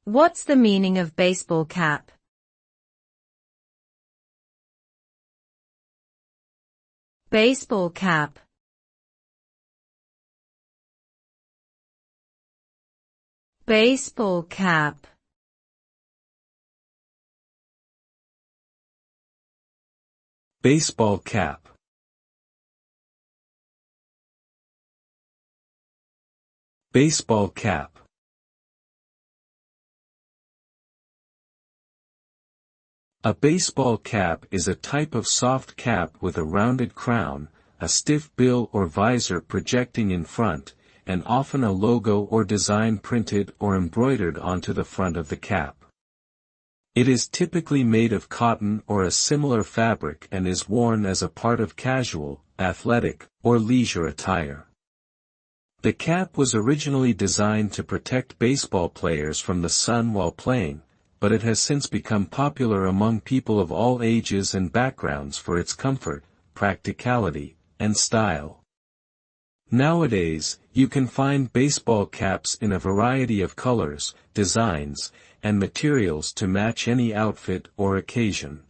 What's the meaning of baseball cap? Baseball cap. Baseball cap. Baseball cap. Baseball cap. A baseball cap is a type of soft cap with a rounded crown, a stiff bill or visor projecting in front, and often a logo or design printed or embroidered onto the front of the cap. It is typically made of cotton or a similar fabric and is worn as a part of casual, athletic, or leisure attire. The cap was originally designed to protect baseball players from the sun while playing, but it has since become popular among people of all ages and backgrounds for its comfort, practicality, and style. Nowadays, you can find baseball caps in a variety of colors, designs, and materials to match any outfit or occasion.